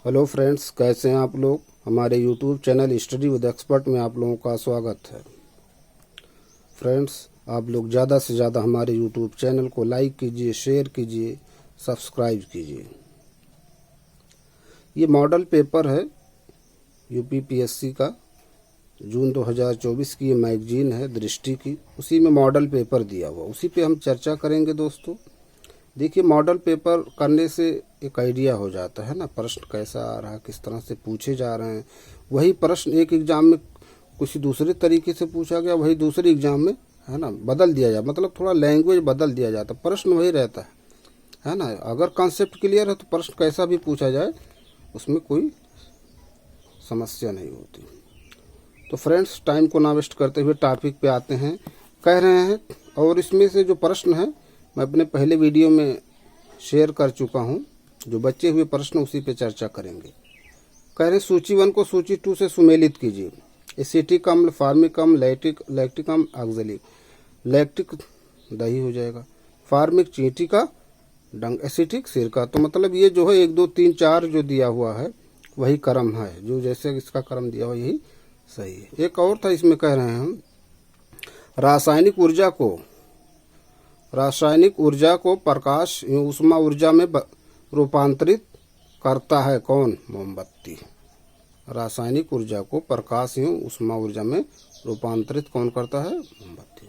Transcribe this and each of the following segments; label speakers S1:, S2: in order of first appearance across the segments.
S1: Hello friends, कैसे हैं आप लोग। हमारे YouTube channel study with expert में आप लोगों का स्वागत है। फ्रेंड्स, आप लोग ज़्यादा से ज़्यादा हमारे यूट्यूब चैनल को लाइक कीजिए, शेयर कीजिए, सब्सक्राइब कीजिए। ये मॉडल पेपर है यूपीपीएससी का, जून 2024 की ये मैगजीन है दृष्टि की, उसी में मॉडल पेपर दिया हुआ, उसी पे हम चर्चा करेंगे दोस्तों। देखिए, मॉडल पेपर करने से एक आइडिया हो जाता है ना, प्रश्न कैसा आ रहा है, किस तरह से पूछे जा रहे हैं। वही प्रश्न एक एग्जाम में कुछ दूसरे तरीके से पूछा गया, वही दूसरे एग्जाम में है ना बदल दिया जाए, मतलब थोड़ा लैंग्वेज बदल दिया जाता, प्रश्न वही रहता है ना। अगर कॉन्सेप्ट क्लियर है तो प्रश्न कैसा भी पूछा जाए उसमें कोई समस्या नहीं होती। तो फ्रेंड्स, टाइम को ना वेस्ट करते हुए टॉपिक पे आते हैं। कह रहे हैं, और इसमें से जो प्रश्न है मैं अपने पहले वीडियो में शेयर कर चुका हूं, जो बचे हुए प्रश्न उसी पे चर्चा करेंगे। कह रहे हैं, सूची 1 को सूची 2 से सुमेलित कीजिए। एसिटिक अम्ल, फार्मिक अम्ल, लैक्टिक अम्ल, ऑक्जेलिक। लैक्टिक दही हो जाएगा, फार्मिक चींटी का डंग, एसिटिक सिरका। तो मतलब ये जो है 1 2 3 4 जो दिया हुआ है वही क्रम है, जो जैसे इसका क्रम दिया हुआ यही सही है। एक और था, इसमें कह रहे हैं हम, रासायनिक ऊर्जा को प्रकाश एवं ऊष्मा ऊर्जा में रूपांतरित करता है कौन? मोमबत्ती। रासायनिक ऊर्जा को प्रकाश एवं ऊष्मा ऊर्जा में रूपांतरित कौन करता है? मोमबत्ती।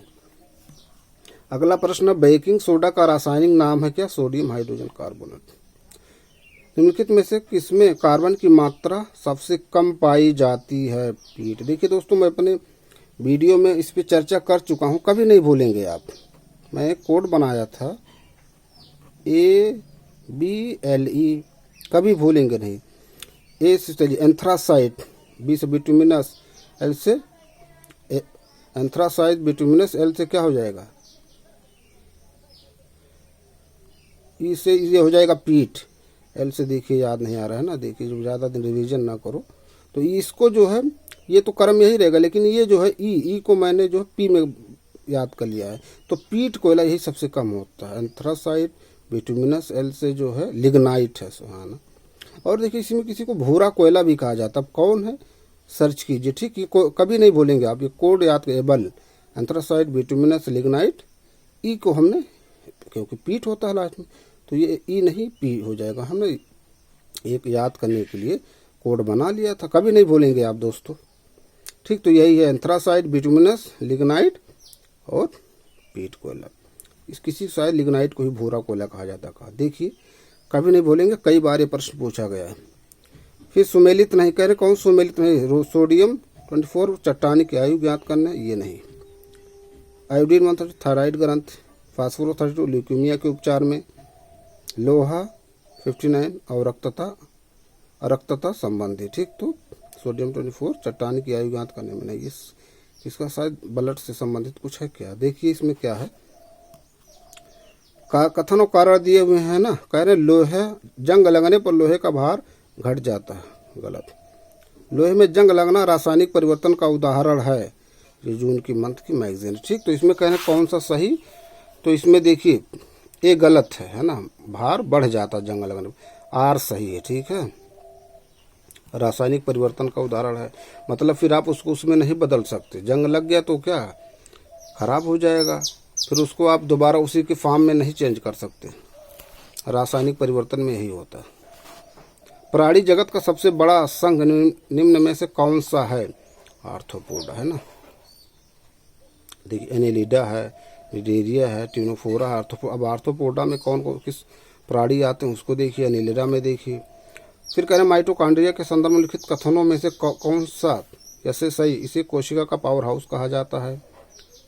S1: अगला प्रश्न, बेकिंग सोडा का रासायनिक नाम है क्या? Sodium hydrogen carbonate. निम्नलिखित में से किसमें कार्बन की मात्रा सबसे कम पाई जाती है? पीट। देखिए दोस्तों, मैं अपने वीडियो में इस पे चर्चा कर चुका हूँ, कभी नहीं भूलेंगे आप। मैं एक कोड बनाया था, ABLE, कभी भूलेंगे नहीं। ए से चलिए एंथ्रासाइट, बी से बिटुमिनस, एल से एंथ्रासाइट, बिटुमिनस, एल से क्या हो जाएगा? ई से ये हो जाएगा पीट। एल से देखिए याद नहीं आ रहा है ना, देखिए जो ज़्यादा दिन रिवीजन ना करो तो इसको जो है, ये तो क्रम यही रहेगा, लेकिन ये जो है ई को मैंने जो है पी में याद कर लिया है। तो पीट कोयला यही सबसे कम होता है। एंथ्रासाइट, बिटुमिनस, एल से जो है लिग्नाइट है सुहाना। और देखिए, इसमें किसी को भूरा कोयला भी कहा जाता है, कौन है? सर्च कीजिए, ठीक। ये कभी नहीं भूलेंगे आप, ये कोड याद करिए। Able, anthracite, bituminous, lignite. E को हमने, क्योंकि पीट होता है लास्ट में, तो ये ई नहीं पी हो जाएगा। हमने एक याद करने के लिए कोड बना लिया था, कभी नहीं भूलेंगे आप दोस्तों, ठीक। तो यही है, एंथ्रासाइट, बिटुमिनस, लिग्नाइट और पीट कोयला। इस किसी शायद लिग्नाइट को ही भूरा कोयला कहा जाता है, कहा। देखिए, कभी नहीं भूलेंगे, कई बार ये प्रश्न पूछा गया है। फिर सुमेलित नहीं कह रहे, कौन सुमेलित नहीं? सोडियम 24 चट्टानी की आयु ज्ञात करना, ये नहीं। आयोडीन 130 थायराइड ग्रंथ, फास्फोरस 32 ल्यूकीमिया के उपचार में, लोहा 59 और रक्तता संबंधी, ठीक। तो सोडियम 24 चट्टानी की आयु ज्ञात करने में नहीं। इसका शायद ब्लड से संबंधित कुछ है क्या? देखिए इसमें क्या है, कथन और कारण दिए हुए हैं ना। कह रहे लोहे, जंग लगने पर लोहे का भार घट जाता है, गलत। लोहे में जंग लगना रासायनिक परिवर्तन का उदाहरण है, ये जून की मंथ की मैगजीन, ठीक। तो इसमें कह रहे कौन सा सही? तो इसमें देखिए ये गलत है ना, भार बढ़ जाता जंग लगने पर। आर सही है, ठीक है। रासायनिक परिवर्तन का उदाहरण है, मतलब फिर आप उसको उसमें नहीं बदल सकते। जंग लग गया तो क्या खराब हो जाएगा, फिर उसको आप दोबारा उसी के फॉर्म में नहीं चेंज कर सकते। रासायनिक परिवर्तन में यही होता है। प्राणी जगत का सबसे बड़ा संघ निम्न में से कौन सा है? आर्थ्रोपोडा है ना। देखिए, एनेलिडा है, निडेरिया है, ट्यूनोफोरा, आर्थ्रोपोडा। अब आर्थ्रोपोडा में कौन कौन किस प्राणी आते हैं उसको देखिए, एनेलिडा में देखिए। फिर कह रहे हैं, माइटोकॉन्ड्रिया के संदर्भ में लिखित कथनों में से कौन सा ऐसे सही? इसे कोशिका का पावर हाउस कहा जाता है,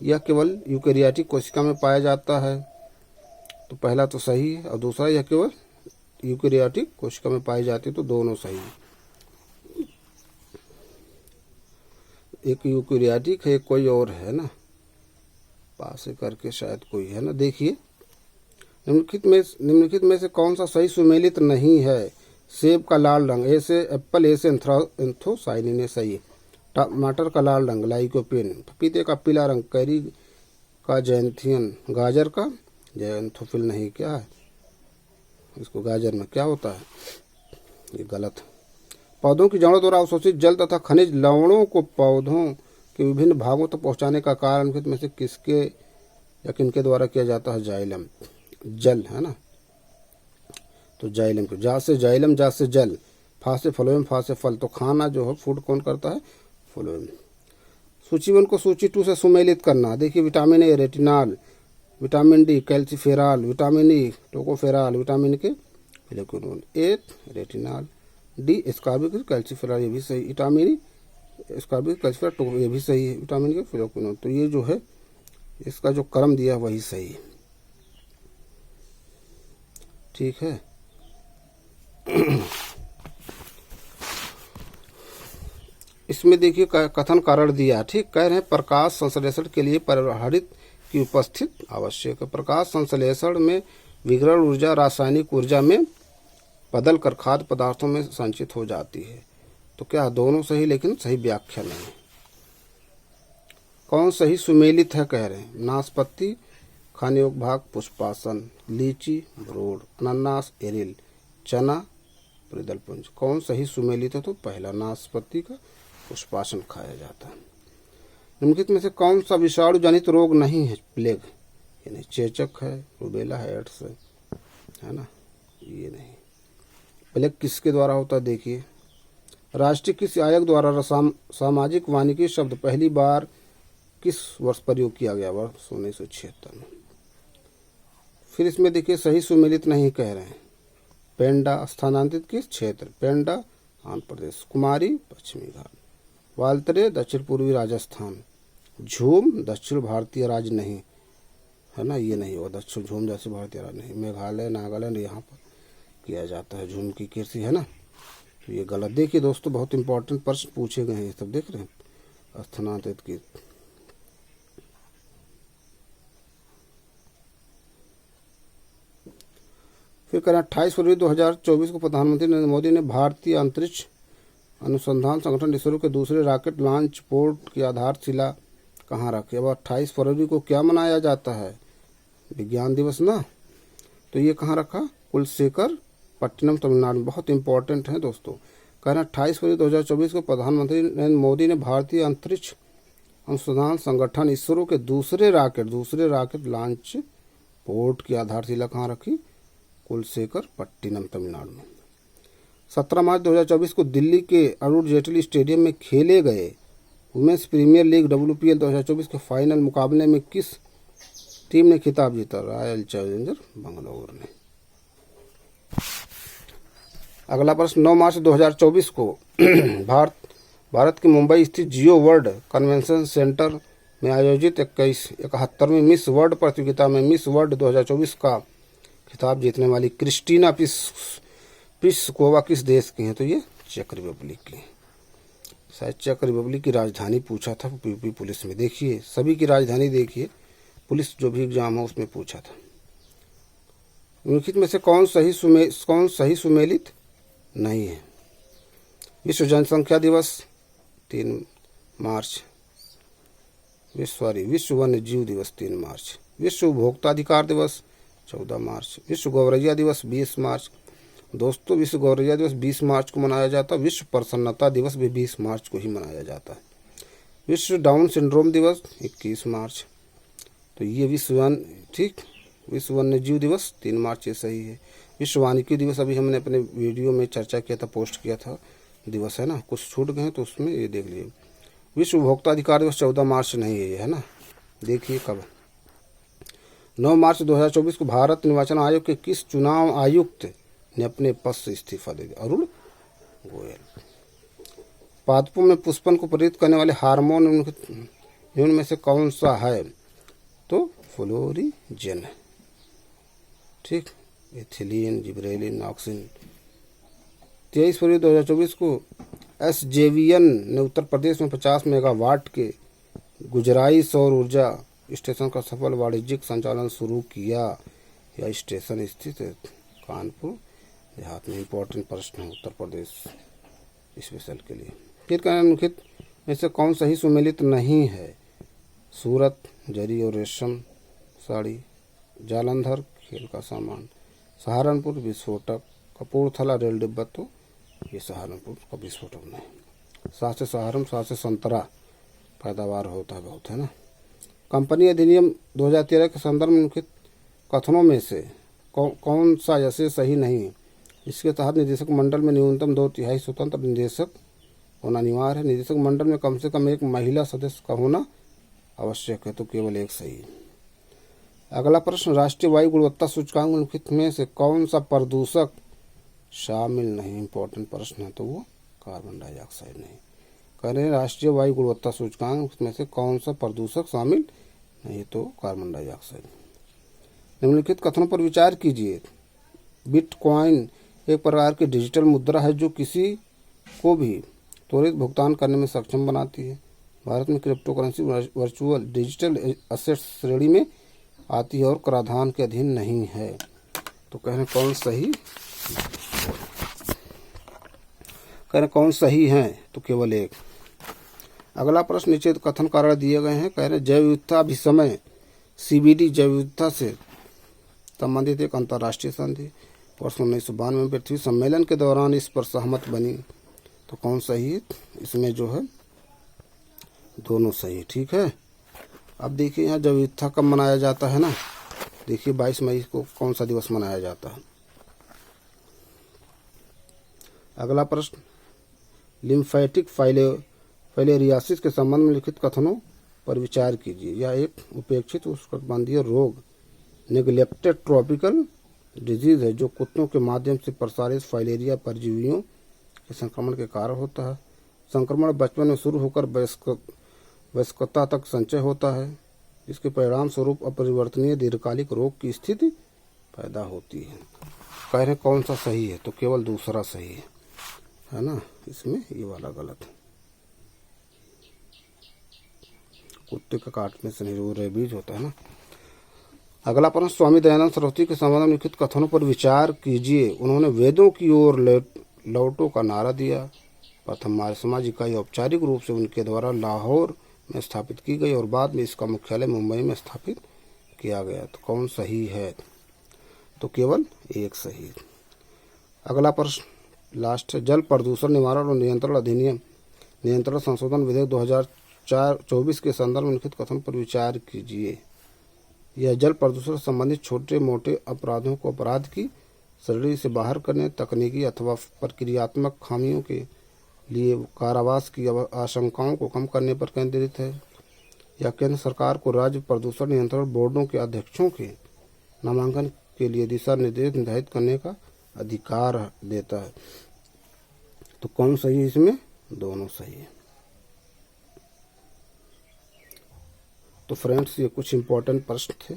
S1: यह केवल यूकेरियोटिक कोशिका में पाया जाता है। तो पहला तो सही है, और दूसरा यह केवल यूकेरियोटिक कोशिका में पाई जाती है, तो दोनों सही है। एक यूकेरियोटिक है, कोई और है ना, पास करके शायद कोई है ना। देखिए, निम्नलिखित में से कौन सा सही सुमेलित नहीं है? सेब का लाल रंग, ए से एप्पल, ए से एंथोसाइनिन, है सही है। टमाटर का लाल रंग लाइकोपेन, पपीते का पीला रंग कैरी का जैंथियन, गाजर का जैंथोफिल नहीं, क्या है इसको गाजर में क्या होता है? ये गलत है। पौधों की जड़ों द्वारा अवशोषित जल तथा खनिज लवणों को पौधों के विभिन्न भागों तक पहुंचाने का कार्य निम्नलिखित में से किसके या किनके द्वारा किया जाता है? जाइलम, जल है ना, तो जाइलम को, जा से जाइलम, जा से जल, फा से फ्लोएम, फा से फल, तो खाना जो है फूड कौन करता है? फ्लोएम। सूची 1 को सूची 2 से सुमेलित करना। देखिए vitamin A retinol, vitamin D calciferol, vitamin E tocopherol, vitamin K flavonol. A retinol, D ascorbic calciferol, ये भी सही, विटामिन ई एस्कॉर्बिक कैल्सीफेरॉल, ये भी सही है, विटामिन के फ्लेवोनोल। तो ये जो है इसका जो क्रम दिया वही सही है। ठीक है। इसमें देखिए कथन कारण दिया, ठीक, कह रहे हैं प्रकाश संश्लेषण के लिए परिहरित की उपस्थित आवश्यक है। प्रकाश संश्लेषण में विकिरण ऊर्जा रासायनिक ऊर्जा में बदल कर खाद्य पदार्थों में संचित हो जाती है। तो क्या दोनों सही, लेकिन सही व्याख्या नहीं। कौन सही सुमेलित है? कह रहे हैं नाशपाती खाने योग्य भाग पुष्पासन, लीची ब्रोड, अनानास एरिल, चना परिदलपुंज। कौन सही सुमेलित है? तो पहला नाशपाती का पुष्पासन खाया जाता है। निम्नलिखित में से कौन सा विषाणु जनित रोग नहीं है? प्लेग, ये नहीं, चेचक है, रूबेला है, एड्स है ना, ये नहीं। प्लेग किसके द्वारा होता है? देखिए राष्ट्रीय कृषि आयोग द्वारा सामाजिक वानिकी शब्द पहली बार किस वर्ष प्रयोग किया गया? वर्ष 1976 में। फिर इसमें देखिए सही सुमेलित नहीं कह रहे हैं। पेंडा स्थानांतरित किस क्षेत्र? पेंडा आंध्र प्रदेश, कुमारी पश्चिमी घाट, वाल्तरे दक्षिण पूर्वी राजस्थान, झूम दक्षिण भारतीय राज्य नहीं है ना, ये नहीं, और दक्षिण झूम जैसे भारतीय राज्य नहीं, मेघालय नागालैंड यहाँ पर किया जाता है झूम की कृषि, है ना, तो ये गलत। देखिए दोस्तों बहुत इंपॉर्टेंट प्रश्न पूछे गए हैं, ये सब देख रहे हैं। स्थानांतरित की फिर करें 28 फरवरी 2024 को प्रधानमंत्री नरेंद्र मोदी ने भारतीय अंतरिक्ष अनुसंधान संगठन इसरो के दूसरे रॉकेट लॉन्च पोर्ट की आधारशिला कहाँ रखी? अब 28 फरवरी को क्या मनाया जाता है? विज्ञान दिवस ना, तो ये कहाँ रखा? कुलशेखर पट्टनम तमिलनाडु। बहुत इंपॉर्टेंट है दोस्तों। कहना 28 फरवरी 2024 को प्रधानमंत्री नरेंद्र मोदी ने भारतीय अंतरिक्ष अनुसंधान संगठन इसरो के दूसरे रॉकेट लॉन्च पोर्ट की आधारशिला कहाँ रखी? कुलशेखर पट्टिनम तमिलनाडु में। 17 मार्च 2024 को दिल्ली के अरुण जेटली स्टेडियम में खेले गए वुमेन्स प्रीमियर लीग WPL 2024 के फाइनल मुकाबले में किस टीम ने खिताब जीता? रॉयल चैलेंजर बेंगलुरु ने। अगला प्रश्न 9 मार्च 2024 को भारत के मुंबई स्थित जियो वर्ल्ड कन्वेंशन सेंटर में आयोजित 71वीं मिस वर्ल्ड प्रतियोगिता में मिस वर्ल्ड 2024 का खिताब जीतने वाली क्रिस्टीना प्लिस्कोवा किस देश की हैं? तो ये चेक रिपब्लिक की। शायद चेक रिपब्लिक की राजधानी पूछा था यूपी पुलिस में। देखिए सभी की राजधानी देखिए, पुलिस जो भी एग्जाम हो उसमें पूछा था। निम्नलिखित में से कौन सही सुमेलित नहीं है? विश्व जनसंख्या दिवस 3 मार्च, विश्व वन्य जीव दिवस 3 मार्च, विश्व उपभोक्ता अधिकार दिवस 14 मार्च, विश्व गौरैया दिवस 20 मार्च। दोस्तों विश्व गौरैया दिवस 20 मार्च को मनाया जाता है। विश्व प्रसन्नता दिवस भी 20 मार्च को ही मनाया जाता है। विश्व डाउन सिंड्रोम दिवस 21 मार्च। तो ये विश्व वन्य जीव दिवस 3 मार्च, ये सही है। विश्व वानिकी दिवस अभी हमने अपने वीडियो में चर्चा किया था, पोस्ट किया था, दिवस है ना, कुछ छूट गए तो उसमें ये देख लीजिए। विश्व उपभोक्ता अधिकार दिवस 14 मार्च नहीं है ना, देखिए कब। 9 मार्च 2024 को भारत निर्वाचन आयोग के किस चुनाव आयुक्त ने अपने पद से इस्तीफा दे दिया? अरुण गोयल। पादपों में पुष्पन को प्रेरित करने वाले हार्मोन निम्न में से कौन सा है? तो फ्लोरिजन, ठीक, एथिलीन, जिब्रेलिन, ऑक्सिन। 23 फरवरी 2024 को SJVN ने उत्तर प्रदेश में 50 मेगावाट के गुजराई सौर ऊर्जा स्टेशन का सफल वाणिज्यिक संचालन शुरू किया। यह स्टेशन स्थित है कानपुर देहात में। इंपॉर्टेंट प्रश्न है उत्तर प्रदेश स्पेशल के लिए। फिर निम्नलिखित में से कौन सही सुमेलित नहीं है? सूरत जरी और रेशम साड़ी, जालंधर खेल का सामान, सहारनपुर विस्फोटक, कपूरथला रेल डिब्बा। तो ये सहारनपुर का विस्फोटक नहीं। 7 से सहारन, 7 से संतरा पैदावार होता है बहुत, है ना। कंपनी अधिनियम 2013 के संदर्भ में निम्नलिखित कथनों में से कौन सा ऐसे सही नहीं। इसके तहत निदेशक मंडल में न्यूनतम 2/3 स्वतंत्र निदेशक होना अनिवार्य है। निदेशक मंडल में कम से कम एक महिला सदस्य का होना आवश्यक है, तो केवल एक सही। अगला प्रश्न, राष्ट्रीय वायु गुणवत्ता सूचकांक निम्नलिखित में से कौन सा प्रदूषक शामिल नहीं। इंपॉर्टेंट प्रश्न है, तो वो कार्बन डाइऑक्साइड नहीं। कह रहे हैं राष्ट्रीय वायु गुणवत्ता सूचकांक में से कौन सा प्रदूषक शामिल नहीं, तो कार्बन डाइऑक्साइड। निम्नलिखित कथनों पर विचार कीजिए। बिटकॉइन एक प्रकार की डिजिटल मुद्रा है जो किसी को भी त्वरित भुगतान करने में सक्षम बनाती है। भारत में crypto currency virtual digital assets श्रेणी में आती है और कराधान के अधीन नहीं है, तो कह रहे कौन सही, कह रहे कौन सही है, तो केवल एक। अगला प्रश्न, नीचे कथन कारण दिए गए हैं। कह रहे जैव विविधता अभिसमय CBD जैव विविधता से संबंधित एक अंतर्राष्ट्रीय संधि वर्ष 1992 में पृथ्वी सम्मेलन के दौरान इस पर सहमत बनी, तो कौन सही है। इसमें जो है दोनों सही, ठीक है। अब देखिए यहाँ जैव विविधता कब मनाया जाता है ना, देखिए 22 मई को कौन सा दिवस मनाया जाता है। अगला प्रश्न, लिम्फेटिक फाइलेरियासिस के संबंध में लिखित कथनों पर विचार कीजिए। यह एक उपेक्षित उष्णकटिबंधीय रोग नेग्लेक्टेड ट्रॉपिकल डिजीज है जो कुत्तों के माध्यम से प्रसारित फाइलेरिया परजीवियों के संक्रमण के कारण होता है। संक्रमण बचपन में शुरू होकर वयस्कता तक संचय होता है, जिसके परिणाम स्वरूप अपरिवर्तनीय दीर्घकालिक रोग की स्थिति पैदा होती है। कह रहे कौन सा सही है, तो केवल दूसरा सही है ना। इसमें ये वाला गलत है, कुत्ते का काटने से नहीं, वो रेबीज होता है ना। अगला प्रश्न, स्वामी दयानंद सरस्वती के संबंध में लिखित कथनों पर विचार कीजिए। उन्होंने वेदों की ओर लौटो का नारा दिया। प्रथम आर्य समाज इकाई औपचारिक रूप से उनके द्वारा लाहौर में स्थापित की गई और बाद में इसका मुख्यालय मुंबई में स्थापित किया गया, तो कौन सही है, तो केवल एक सही। अगला प्रश्न लास्ट है, जल प्रदूषण निवारण और नियंत्रण अधिनियम नियंत्रण संशोधन विधेयक 2024 के संदर्भ में लिखित कथन पर विचार कीजिए। यह जल प्रदूषण से संबंधित छोटे मोटे अपराधों को अपराध की श्रेणी से बाहर करने, तकनीकी अथवा प्रक्रियात्मक खामियों के लिए कारावास की आशंकाओं को कम करने पर केंद्रित है। यह केंद्र सरकार को राज्य प्रदूषण नियंत्रण बोर्डों के अध्यक्षों के नामांकन के लिए दिशा निर्देश निर्धारित करने का अधिकार देता है, तो कौन सही है इसमें, दोनों सही है। तो फ्रेंड्स, ये कुछ इम्पोर्टेंट प्रश्न थे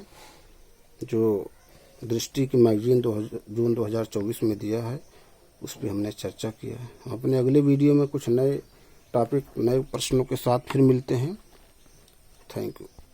S1: जो दृष्टि की मैगजीन जून 2024 में दिया है, उस पर हमने चर्चा किया है। हम अपने अगले वीडियो में कुछ नए टॉपिक, नए प्रश्नों के साथ फिर मिलते हैं। Thank you.